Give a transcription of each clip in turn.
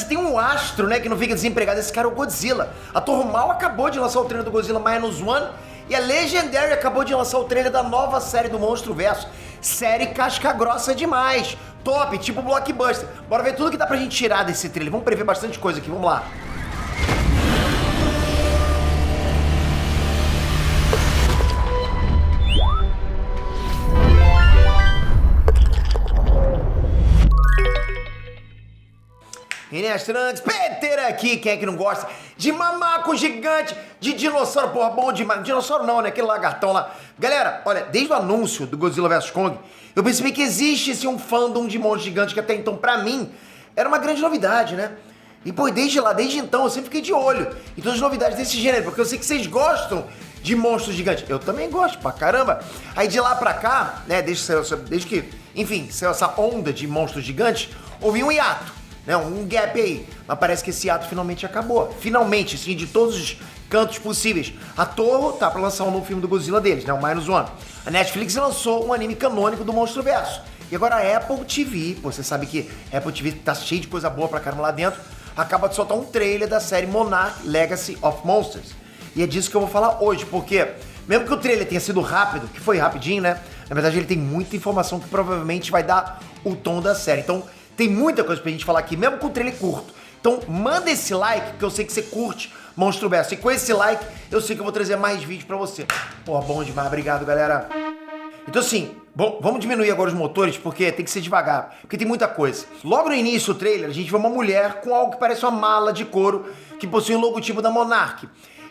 se tem um astro, né, que não fica desempregado, esse cara é o Godzilla. A Torre Mal acabou de lançar o trailer do Godzilla Minus One e a Legendary acabou de lançar o trailer da nova série do Monstruverso. Série casca grossa demais. Top, tipo blockbuster. Bora ver tudo que dá pra gente tirar desse trailer. Vamos prever bastante coisa aqui, vamos lá. Inês Trunks, Peter aqui, quem é que não gosta de mamaco gigante, de dinossauro, porra, bom demais. Dinossauro não, né, aquele lagartão lá. Galera, olha, desde o anúncio do Godzilla vs Kong, eu percebi que existe esse um fandom de monstro gigante que até então, pra mim, era uma grande novidade, né? E, pô, desde lá, eu sempre fiquei de olho em todas as novidades desse gênero, porque eu sei que vocês gostam de monstros gigantes. Eu também gosto pra caramba. Aí de lá pra cá, né, desde que, enfim, saiu essa onda de monstros gigantes, houve um hiato. Um gap aí, mas parece que esse ato finalmente acabou. Finalmente, assim, de todos os cantos possíveis. A Toho tá pra lançar um novo filme do Godzilla deles, né, o Minus One. A Netflix lançou um anime canônico do Monstruverso. E agora a Apple TV, pô, você sabe que a Apple TV tá cheio de coisa boa pra caramba lá dentro, acaba de soltar um trailer da série Monarch Legacy of Monsters. E é disso que eu vou falar hoje, porque mesmo que o trailer tenha sido rápido, que foi rapidinho, né, na verdade ele tem muita informação que provavelmente vai dar o tom da série. Então, tem muita coisa pra gente falar aqui, mesmo com o trailer curto. Então manda esse like, que eu sei que você curte Monstruverso. E com esse like, eu sei que eu vou trazer mais vídeos pra você. Pô, bom demais, obrigado, galera. Então assim, bom, vamos diminuir agora os motores, porque tem que ser devagar, porque tem muita coisa. Logo no início do trailer, a gente vê uma mulher com algo que parece uma mala de couro, que possui um logotipo da Monarch.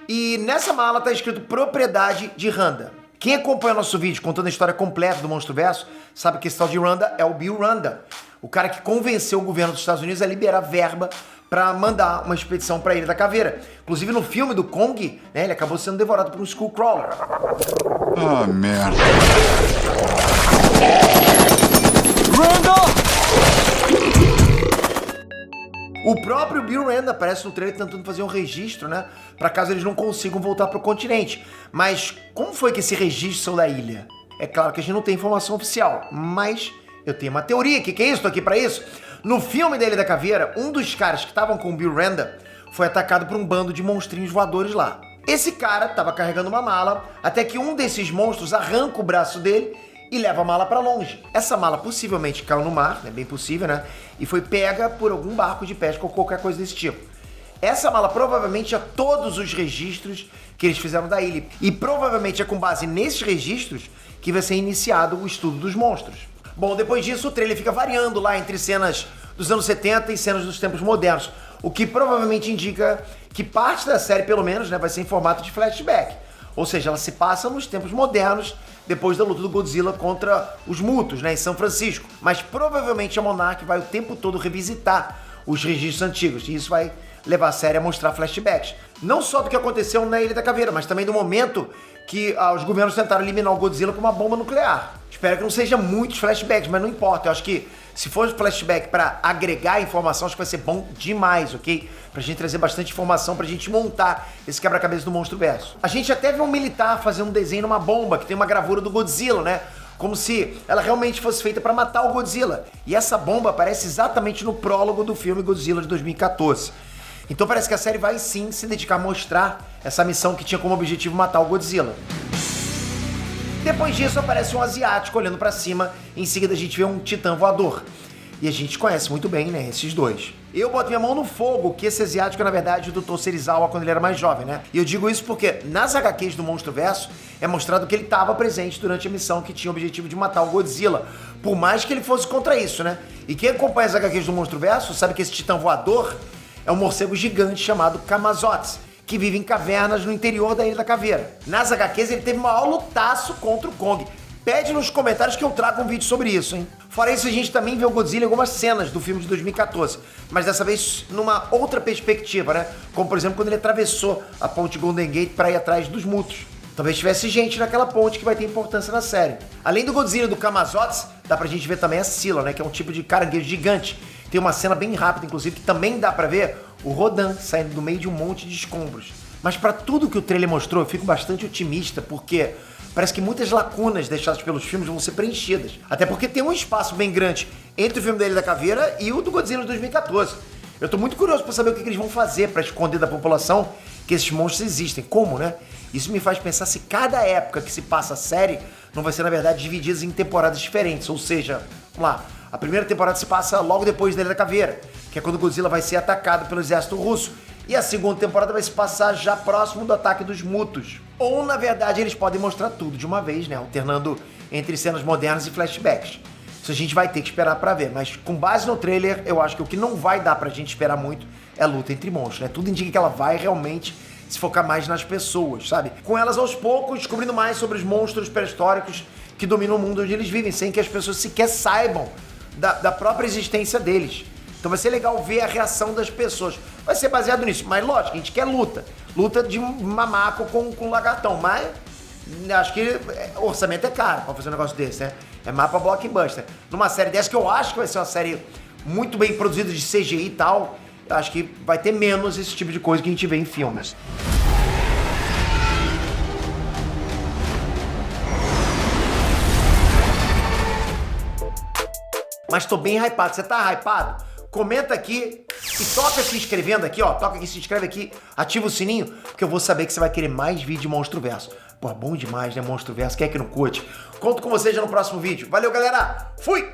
E nessa mala tá escrito Propriedade de Randa. Quem acompanha o nosso vídeo contando a história completa do Monstruverso, sabe que esse tal de Randa é o Bill Randa. O cara que convenceu o governo dos Estados Unidos a liberar verba pra mandar uma expedição pra Ilha da Caveira. Inclusive no filme do Kong, né, ele acabou sendo devorado por um Skullcrawler. Ah, merda. Randa! O próprio Bill Randa aparece no trailer tentando fazer um registro, né, pra caso eles não consigam voltar pro continente. Mas como foi que esse registro saiu da ilha? É claro que a gente não tem informação oficial, mas eu tenho uma teoria. Que é isso? Tô aqui pra isso. No filme da Ilha da Caveira, um dos caras que estavam com o Bill Randa foi atacado por um bando de monstrinhos voadores lá. Esse cara tava carregando uma mala, até que um desses monstros arranca o braço dele e leva a mala pra longe. Essa mala possivelmente caiu no mar, é bem possível, né? E foi pega por algum barco de pesca ou qualquer coisa desse tipo. Essa mala provavelmente tinha todos os registros que eles fizeram da ilha. E provavelmente é com base nesses registros que vai ser iniciado o estudo dos monstros. Bom, depois disso o trailer fica variando lá entre cenas dos anos 70 e cenas dos tempos modernos, o que provavelmente indica que parte da série, pelo menos, né, vai ser em formato de flashback. Ou seja, ela se passa nos tempos modernos, depois da luta do Godzilla contra os Mutos, né, em São Francisco. Mas provavelmente a Monarch vai o tempo todo revisitar os registros antigos, e isso vai levar a série a mostrar flashbacks. Não só do que aconteceu na Ilha da Caveira, mas também do momento que os governos tentaram eliminar o Godzilla com uma bomba nuclear. Espero que não seja muitos flashbacks, mas não importa. Eu acho que se for flashback pra agregar informação, acho que vai ser bom demais, ok? Pra gente trazer bastante informação, pra gente montar esse quebra-cabeça do Monstruverso. A gente até vê um militar fazendo um desenho numa bomba, que tem uma gravura do Godzilla, né? Como se ela realmente fosse feita pra matar o Godzilla. E essa bomba aparece exatamente no prólogo do filme Godzilla de 2014. Então parece que a série vai sim se dedicar a mostrar essa missão que tinha como objetivo matar o Godzilla. Depois disso aparece um asiático olhando pra cima, em seguida a gente vê um titã voador. E a gente conhece muito bem, né, esses dois. Eu boto minha mão no fogo que esse asiático é, na verdade, o Dr. Serizawa quando ele era mais jovem, né? E eu digo isso porque nas HQs do Monstruverso é mostrado que ele estava presente durante a missão que tinha o objetivo de matar o Godzilla, por mais que ele fosse contra isso, né? E quem acompanha as HQs do Monstruverso sabe que esse titã voador é um morcego gigante chamado Camazotz, que vive em cavernas no interior da Ilha da Caveira. Nas HQs ele teve um maior lutaço contra o Kong. Pede nos comentários que eu trago um vídeo sobre isso, hein? Fora isso, a gente também vê o Godzilla em algumas cenas do filme de 2014, mas dessa vez numa outra perspectiva, né? Como, por exemplo, quando ele atravessou a ponte Golden Gate para ir atrás dos Mutos. Talvez tivesse gente naquela ponte que vai ter importância na série. Além do Godzilla e do Camazotz, dá pra gente ver também a Scylla, né? Que é um tipo de caranguejo gigante. Tem uma cena bem rápida, inclusive, que também dá pra ver o Rodan saindo do meio de um monte de escombros. Mas pra tudo que o trailer mostrou, eu fico bastante otimista, porque parece que muitas lacunas deixadas pelos filmes vão ser preenchidas. Até porque tem um espaço bem grande entre o filme da Ilha da Caveira e o do Godzilla de 2014. Eu tô muito curioso pra saber o que eles vão fazer pra esconder da população que esses monstros existem. Como, né? Isso me faz pensar se cada época que se passa a série não vai ser, na verdade, dividida em temporadas diferentes. Ou seja, vamos lá, a primeira temporada se passa logo depois da Ilha da Caveira, que é quando Godzilla vai ser atacado pelo exército russo. E a segunda temporada vai se passar já próximo do ataque dos Mutos. Ou, na verdade, eles podem mostrar tudo de uma vez, né? Alternando entre cenas modernas e flashbacks. Isso a gente vai ter que esperar pra ver. Mas com base no trailer, eu acho que o que não vai dar pra gente esperar muito é a luta entre monstros, né? Tudo indica que ela vai realmente se focar mais nas pessoas, sabe? Com elas aos poucos, descobrindo mais sobre os monstros pré-históricos que dominam o mundo onde eles vivem, sem que as pessoas sequer saibam da própria existência deles. Então vai ser legal ver a reação das pessoas. Vai ser baseado nisso, mas lógico, a gente quer luta. Luta de mamaco com lagartão, mas acho que o orçamento é caro pra fazer um negócio desse, né? É mapa blockbuster. Numa série dessa, que eu acho que vai ser uma série muito bem produzida de CGI e tal, eu acho que vai ter menos esse tipo de coisa que a gente vê em filmes. Mas tô bem hypado. Você tá hypado? Comenta aqui e toca se inscrevendo aqui, ó. Toca aqui, se inscreve aqui, ativa o sininho, porque eu vou saber que você vai querer mais vídeo de Monstro Verso. Pô, bom demais, né, Monstro Verso? Quem é que não curte? Conto com você já no próximo vídeo. Valeu, galera! Fui!